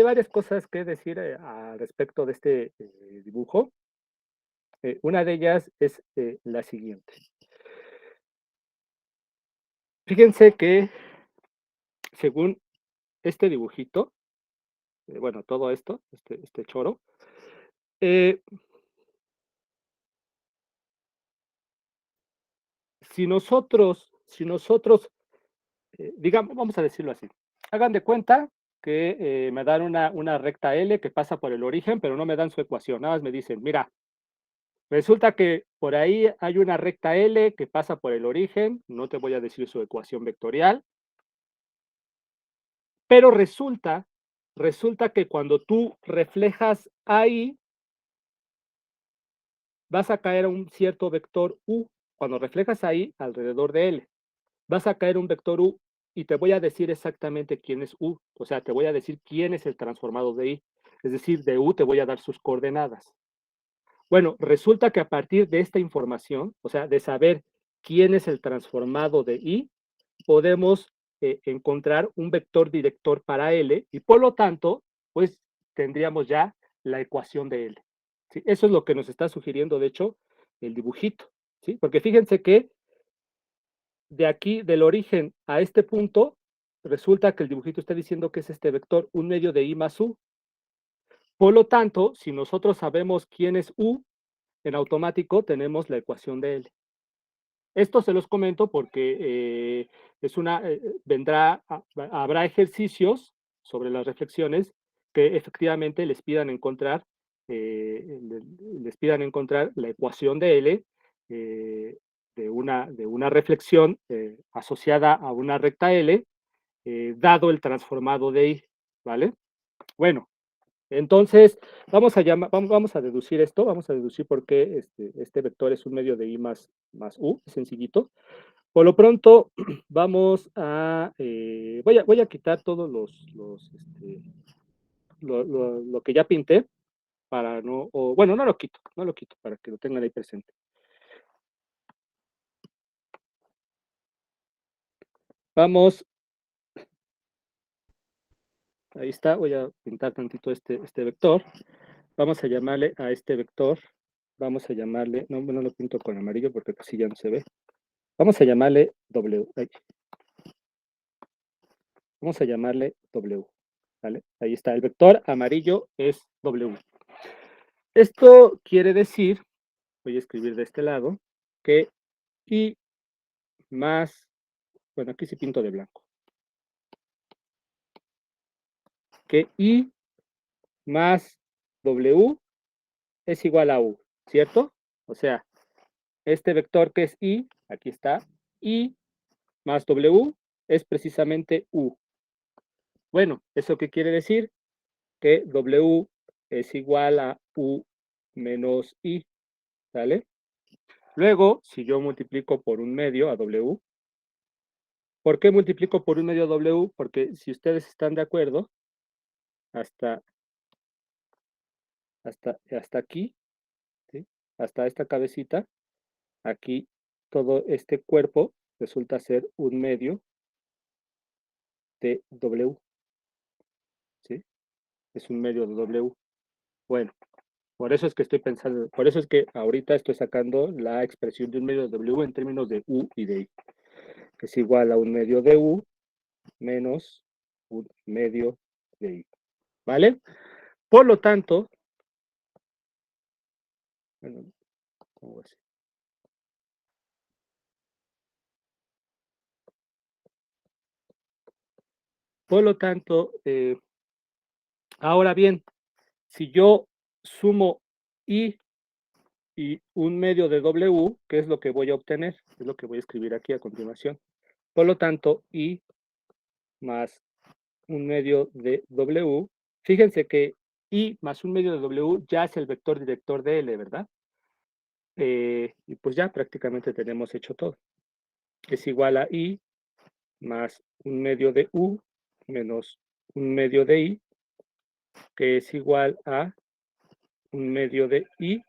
varias cosas que decir al respecto de este dibujo. Una de ellas es la siguiente. Fíjense que según este dibujito, bueno, todo esto, este choro, si nosotros, digamos, vamos a decirlo así, hagan de cuenta que me dan una recta L que pasa por el origen, pero no me dan su ecuación, nada más me dicen, mira, resulta que por ahí hay una recta L que pasa por el origen, no te voy a decir su ecuación vectorial, pero resulta que cuando tú reflejas ahí, vas a caer a un cierto vector U, cuando reflejas ahí alrededor de L. Vas a caer un vector U y te voy a decir exactamente quién es U, o sea, te voy a decir quién es el transformado de I, es decir, de U te voy a dar sus coordenadas. Bueno, resulta que a partir de esta información, o sea, de saber quién es el transformado de I, podemos encontrar un vector director para L y por lo tanto, pues tendríamos ya la ecuación de L. ¿Sí? Eso es lo que nos está sugiriendo, de hecho, el dibujito, ¿sí? Porque fíjense que de aquí, del origen a este punto, resulta que el dibujito está diciendo que es este vector, un medio de I más U. Por lo tanto, si nosotros sabemos quién es U, en automático tenemos la ecuación de L. Esto se los comento porque habrá ejercicios sobre las reflexiones que efectivamente les pidan encontrar la ecuación de L de una reflexión asociada a una recta L, dado el transformado de I, ¿vale? Bueno, entonces vamos a deducir esto, vamos a deducir por qué este vector es un medio de I más U, es sencillito. Por lo pronto, vamos a, voy a quitar todos lo que ya pinté, para no, o bueno, no lo quito, para que lo tengan ahí presente. Vamos, ahí está, voy a pintar tantito este vector. Vamos a llamarle a este vector, vamos a llamarle, no, no lo pinto con amarillo porque así ya no se ve. Vamos a llamarle W. Vamos a llamarle W. ¿Vale? Ahí está, el vector amarillo es W. Esto quiere decir, voy a escribir de este lado, que I más, bueno, aquí sí pinto de blanco, que I más W es igual a U, ¿cierto? O sea, este vector que es I, aquí está, I más W es precisamente U. Bueno, ¿eso qué quiere decir? Que W es igual a U menos I, ¿vale? Luego, si yo multiplico por un medio a W, ¿por qué multiplico por un medio a W? Porque si ustedes están de acuerdo, hasta aquí, ¿sí? Hasta esta cabecita, aquí todo este cuerpo resulta ser un medio de W, ¿sí? Es un medio de W. Bueno, por eso es que estoy pensando, por eso es que ahorita estoy sacando la expresión de un medio de W en términos de U y de I, que es igual a un medio de U menos un medio de I, ¿vale? Por lo tanto, bueno, ¿cómo así? Por lo tanto, ahora bien, si yo sumo I y un medio de W, ¿qué es lo que voy a obtener? Es lo que voy a escribir aquí a continuación. Por lo tanto, I más un medio de W, fíjense que I más un medio de W ya es el vector director de L, ¿verdad? Y pues ya prácticamente tenemos hecho todo. Es igual a I más un medio de U menos un medio de I, que es igual a un medio de I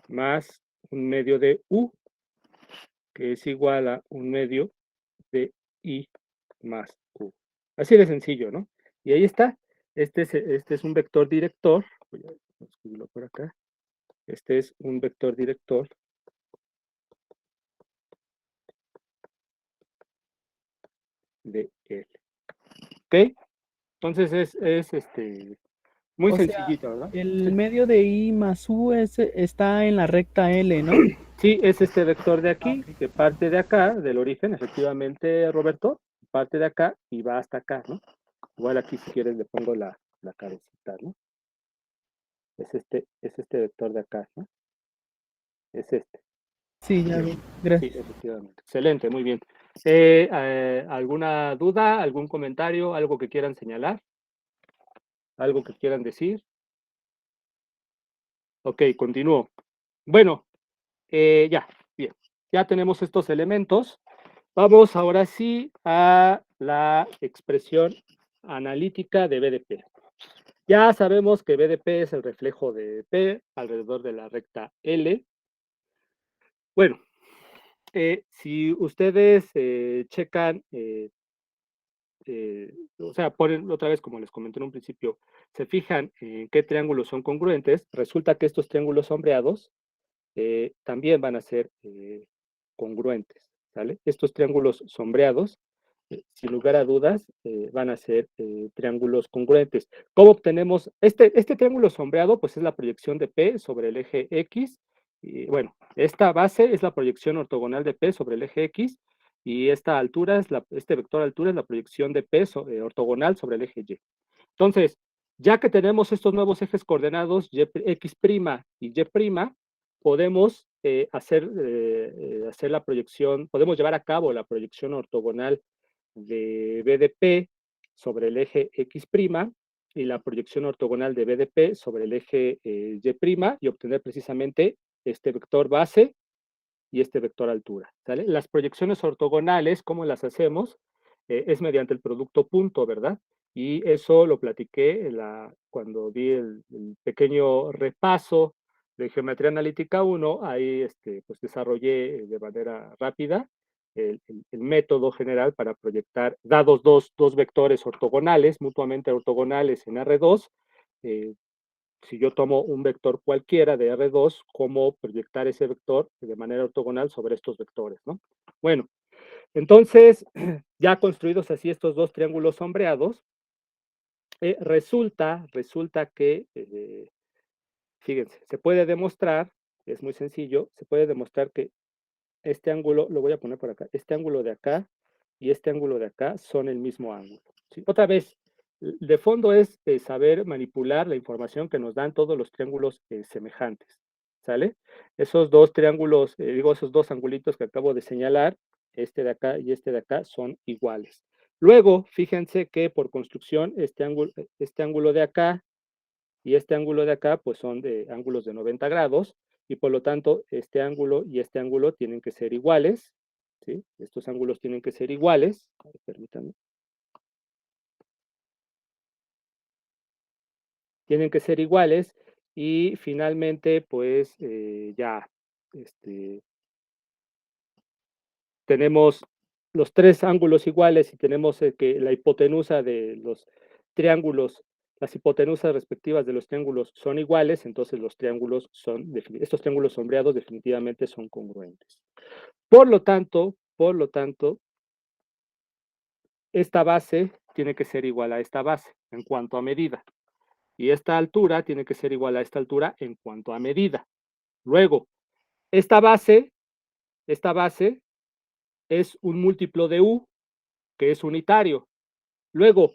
más un medio de U, que es igual a un medio de I más U. Así de sencillo, ¿no? Y ahí está. Este es un vector director. Voy a escribirlo por acá. Este es un vector director de L. ¿Ok? Entonces muy O sea, sencillito, ¿verdad? el medio de I más U está en la recta L, ¿no? Sí, es este vector de Ah, aquí, ok. que parte de acá, del origen, efectivamente, Roberto, parte de acá y va hasta acá, ¿no? Igual aquí, si quieres, le pongo la cabecita, ¿no? Es este vector de acá, ¿no? Es este. Sí, ya vi. Sí, Gracias. efectivamente. Excelente, muy bien. ¿Alguna duda, algún comentario, algo que quieran señalar? ¿Algo que quieran decir? Ok, continúo. Bueno, ya, bien. Ya tenemos estos elementos. Vamos ahora sí a la expresión analítica de BDP. Ya sabemos que BDP es el reflejo de P alrededor de la recta L. Bueno, si ustedes checan, o sea, ponen otra vez, como les comenté en un principio, se fijan en qué triángulos son congruentes, resulta que estos triángulos sombreados también van a ser congruentes, ¿sale? Estos triángulos sombreados, sin lugar a dudas, van a ser triángulos congruentes. ¿Cómo obtenemos este triángulo sombreado? Pues es la proyección de P sobre el eje X. Y bueno, esta base es la proyección ortogonal de P sobre el eje X y esta altura este vector altura es la proyección de P ortogonal sobre el eje Y. Entonces, ya que tenemos estos nuevos ejes coordenados X' y Y', podemos hacer la proyección, podemos llevar a cabo la proyección ortogonal de BDP sobre el eje X' y la proyección ortogonal de BDP sobre el eje Y' y obtener precisamente este vector base y este vector altura, ¿sale? Las proyecciones ortogonales, ¿cómo las hacemos? Es mediante el producto punto, ¿verdad? Y eso lo platiqué cuando di el pequeño repaso de Geometría Analítica 1, ahí pues desarrollé de manera rápida el método general para proyectar, dados dos vectores ortogonales, mutuamente ortogonales en R2, si yo tomo un vector cualquiera de R2, cómo proyectar ese vector de manera ortogonal sobre estos vectores, ¿no? Bueno, entonces, ya construidos así estos dos triángulos sombreados, resulta que, fíjense, se puede demostrar, es muy sencillo, se puede demostrar que este ángulo, lo voy a poner por acá, este ángulo de acá y este ángulo de acá son el mismo ángulo. ¿Sí? Otra vez, de fondo es saber manipular la información que nos dan todos los triángulos semejantes, ¿sale? Esos dos triángulos, esos dos angulitos que acabo de señalar, este de acá y este de acá, son iguales. Luego, fíjense que por construcción, este ángulo de acá y este ángulo de acá, pues son de ángulos de 90 grados, y por lo tanto, este ángulo y este ángulo tienen que ser iguales, ¿sí? Estos ángulos tienen que ser iguales, permítanme. Tienen que ser iguales, y finalmente, pues, ya, tenemos los tres ángulos iguales y tenemos que la hipotenusa de los triángulos, las hipotenusas respectivas de los triángulos son iguales, entonces los triángulos son, estos triángulos sombreados definitivamente son congruentes. Por lo tanto, esta base tiene que ser igual a esta base en cuanto a medida, y esta altura tiene que ser igual a esta altura en cuanto a medida. Luego, esta base es un múltiplo de U, que es unitario. Luego,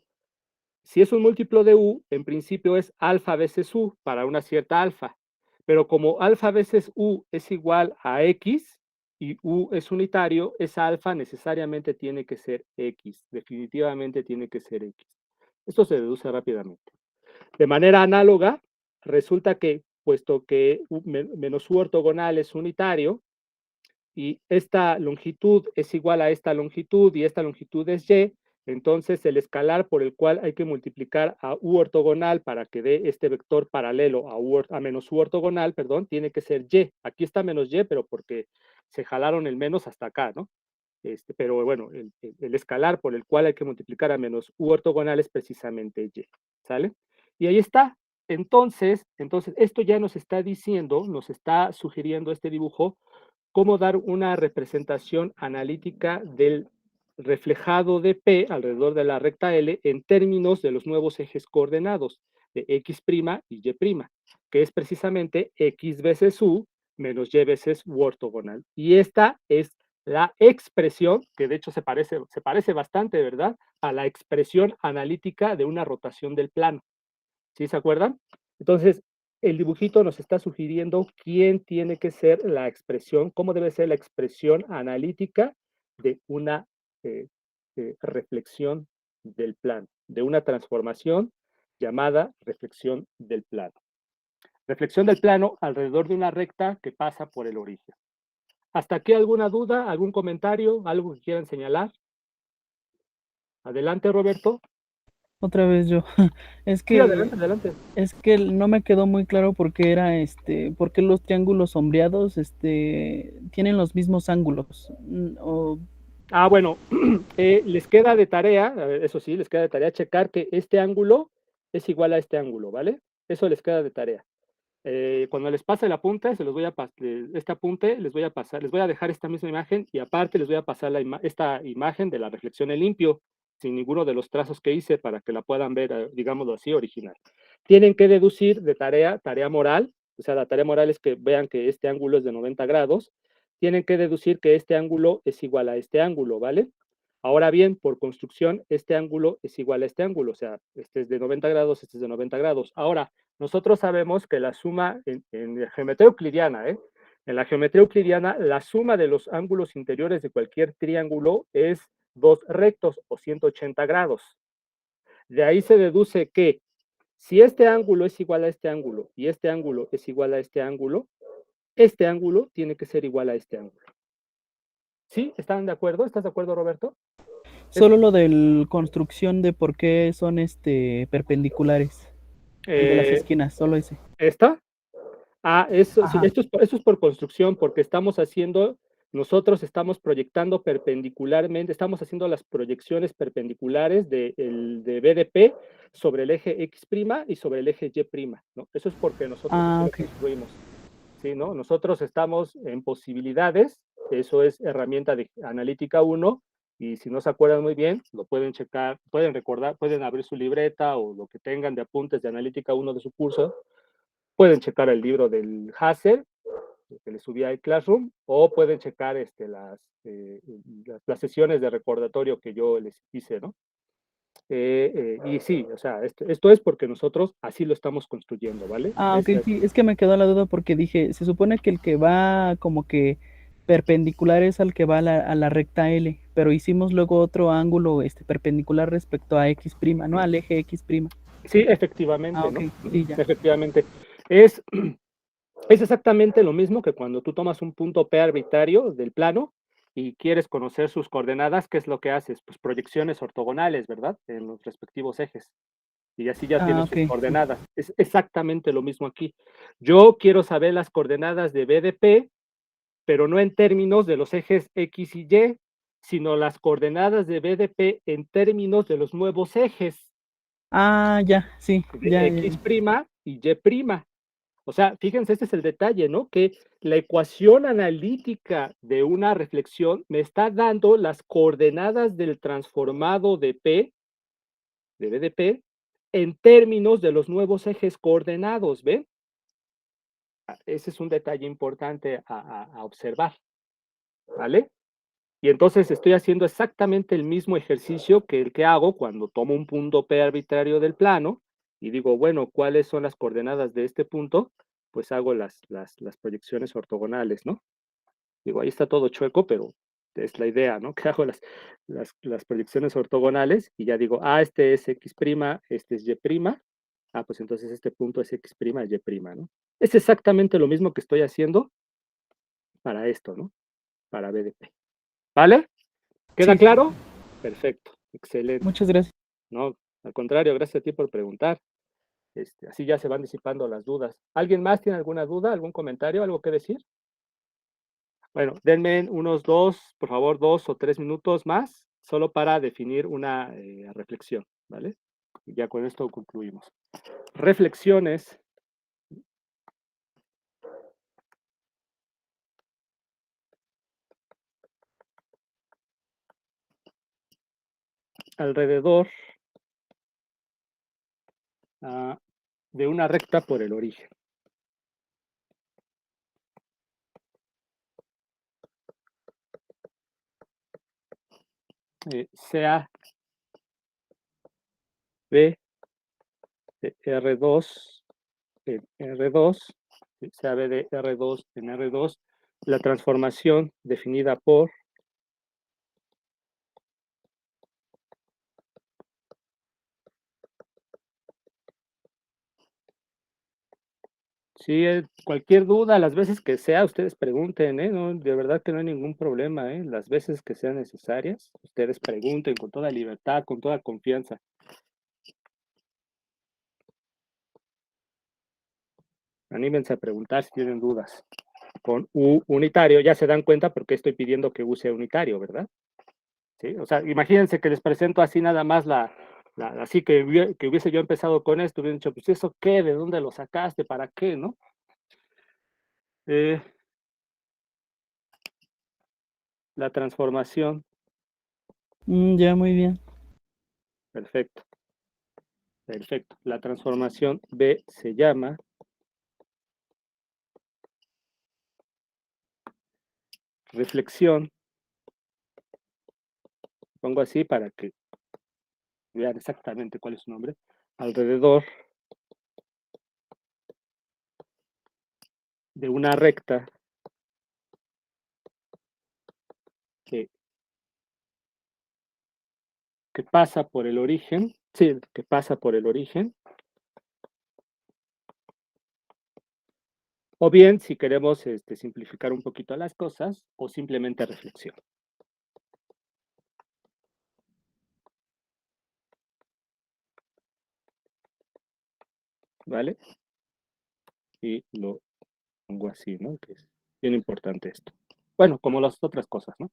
si es un múltiplo de U, en principio es alfa veces U para una cierta alfa. Pero como alfa veces U es igual a X y U es unitario, esa alfa necesariamente tiene que ser X. Definitivamente tiene que ser X. Esto se deduce rápidamente. De manera análoga, resulta que, puesto que menos U ortogonal es unitario, y esta longitud es igual a esta longitud y esta longitud es y, entonces el escalar por el cual hay que multiplicar a u ortogonal para que dé este vector paralelo a menos u ortogonal, perdón, tiene que ser y. Aquí está menos y, pero porque se jalaron el menos hasta acá, ¿no? Pero bueno, el escalar por el cual hay que multiplicar a menos u ortogonal es precisamente y, ¿sale? Y ahí está. Entonces, esto ya nos está diciendo, nos está sugiriendo este dibujo, cómo dar una representación analítica del reflejado de P alrededor de la recta L en términos de los nuevos ejes coordenados de X' y Y', que es precisamente X veces U menos Y veces U ortogonal. Y esta es la expresión, que de hecho se parece bastante, ¿verdad?, a la expresión analítica de una rotación del plano. ¿Sí se acuerdan? Entonces, el dibujito nos está sugiriendo quién tiene que ser la expresión, cómo debe ser la expresión analítica de una reflexión del plano, de una transformación llamada reflexión del plano. Reflexión del plano alrededor de una recta que pasa por el origen. ¿Hasta aquí alguna duda, algún comentario, algo que quieran señalar? Adelante, Roberto. Otra vez yo. Es Sí, que adelante, adelante. no me quedó muy claro por qué por qué los triángulos sombreados tienen los mismos ángulos. Bueno, les queda de tarea, eso sí, les queda de tarea checar que este ángulo es igual a este ángulo, ¿vale? Eso les queda de tarea. Cuando les pase el apunte, este apunte les voy a pasar, les voy a dejar esta misma imagen y aparte les voy a pasar esta imagen de la reflexión en limpio, sin ninguno de los trazos que hice para que la puedan ver, digámoslo así, original. Tienen que deducir de tarea moral, o sea, la tarea moral es que vean que este ángulo es de 90 grados, tienen que deducir que este ángulo es igual a este ángulo, ¿vale? Ahora bien, por construcción, este ángulo es igual a este ángulo, o sea, este es de 90 grados, este es de 90 grados. Ahora, nosotros sabemos que la suma en la geometría euclidiana, en la geometría euclidiana, la suma de los ángulos interiores de cualquier triángulo es dos rectos o 180 grados. De ahí se deduce que si este ángulo es igual a este ángulo y este ángulo es igual a este ángulo tiene que ser igual a este ángulo. ¿Sí? ¿Están de acuerdo? ¿Estás de acuerdo, Roberto? Solo lo de la construcción de por qué son perpendiculares. El de las esquinas, solo ese. ¿Esta? Sí, Ajá. esto es por construcción, porque estamos haciendo, nosotros estamos proyectando perpendicularmente, estamos haciendo las proyecciones perpendiculares de BDP sobre el eje X' y sobre el eje Y', ¿no? Eso es porque nosotros así lo Ok. construimos, ¿sí, no? Nosotros estamos en posibilidades, eso es herramienta de analítica 1, y si no se acuerdan muy bien, lo pueden checar, pueden recordar, pueden abrir su libreta o lo que tengan de apuntes de analítica 1 de su curso, pueden checar el libro del Hassel, que le subí a Classroom, o pueden checar las sesiones de recordatorio que yo les hice, ¿no? Y sí, o sea, esto es porque nosotros así lo estamos construyendo, ¿vale? Ok, sí, es que me quedó la duda porque dije, se supone que el que va como que perpendicular es al que va a la recta L, pero hicimos luego otro ángulo perpendicular respecto a X', ¿no? Al eje X'. Sí, efectivamente, Ok, ¿no? sí, ya. Efectivamente. Es, es exactamente lo mismo que cuando tú tomas un punto P arbitrario del plano y quieres conocer sus coordenadas, ¿qué es lo que haces? Pues proyecciones ortogonales, ¿verdad? En los respectivos ejes. Y así ya tienes Ok, sus sí. coordenadas. Es exactamente lo mismo aquí. Yo quiero saber las coordenadas de BDP, pero no en términos de los ejes X y Y, sino las coordenadas de BDP en términos de los nuevos ejes Ya, sí, de ya, ya, X' ya. y Y'. O sea, fíjense, este es el detalle, ¿no? Que la ecuación analítica de una reflexión me está dando las coordenadas del transformado de P, de BDP, en términos de los nuevos ejes coordenados, ¿ven? Ese es un detalle importante a observar, ¿vale? Y entonces estoy haciendo exactamente el mismo ejercicio que el que hago cuando tomo un punto P arbitrario del plano y digo, bueno, ¿cuáles son las coordenadas de este punto? Pues hago las proyecciones ortogonales, ¿no? Digo, ahí está todo chueco, pero es la idea, ¿no? Que hago las proyecciones ortogonales y ya digo, este es X', este es Y', pues entonces este punto es X', Y', ¿no? Es exactamente lo mismo que estoy haciendo para esto, ¿no? Para BDP. ¿Vale? ¿Queda Sí, sí. claro? Perfecto, excelente. Muchas gracias. No, al contrario, gracias a ti por preguntar. Así ya se van disipando las dudas. ¿Alguien más tiene alguna duda, algún comentario, algo que decir? Bueno, denme unos por favor, 2 o 3 minutos más, solo para definir una reflexión, ¿vale? Y ya con esto concluimos. Reflexiones alrededor de una recta por el origen. Sea B de R2 en R2, sea B de R2 en R2, la transformación definida por sí, cualquier duda, las veces que sea, ustedes pregunten, ¿eh? No, de verdad que no hay ningún problema, ¿eh? Las veces que sean necesarias, ustedes pregunten con toda libertad, con toda confianza. Anímense a preguntar si tienen dudas. Con U unitario, ya se dan cuenta por qué estoy pidiendo que use unitario, ¿verdad? ¿Sí? O sea, imagínense que les presento así nada más así que hubiese yo empezado con esto, hubiesen dicho, pues eso qué, ¿de dónde lo sacaste? ¿Para qué? ¿No? La transformación, Ya, muy bien. perfecto, perfecto. La transformación B se llama reflexión, pongo así para que vean exactamente cuál es su nombre, alrededor de una recta que, que pasa por el origen, sí, que pasa por el origen, o bien si queremos simplificar un poquito las cosas, o simplemente reflexión. ¿Vale? Y lo pongo así, ¿no? Que es bien importante esto. bueno, como las otras cosas, ¿no?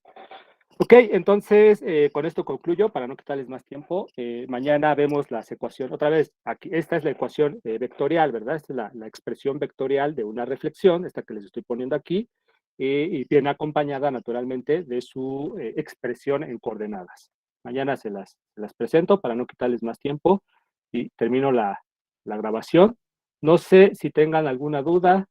Ok, entonces con esto concluyo para no quitarles más tiempo. Mañana vemos las ecuaciones. Otra vez, aquí, esta es la ecuación vectorial, ¿verdad? Esta es la expresión vectorial de una reflexión, esta que les estoy poniendo aquí, y viene acompañada naturalmente de su expresión en coordenadas. Mañana se las presento para no quitarles más tiempo y termino la grabación. No sé si tengan alguna duda.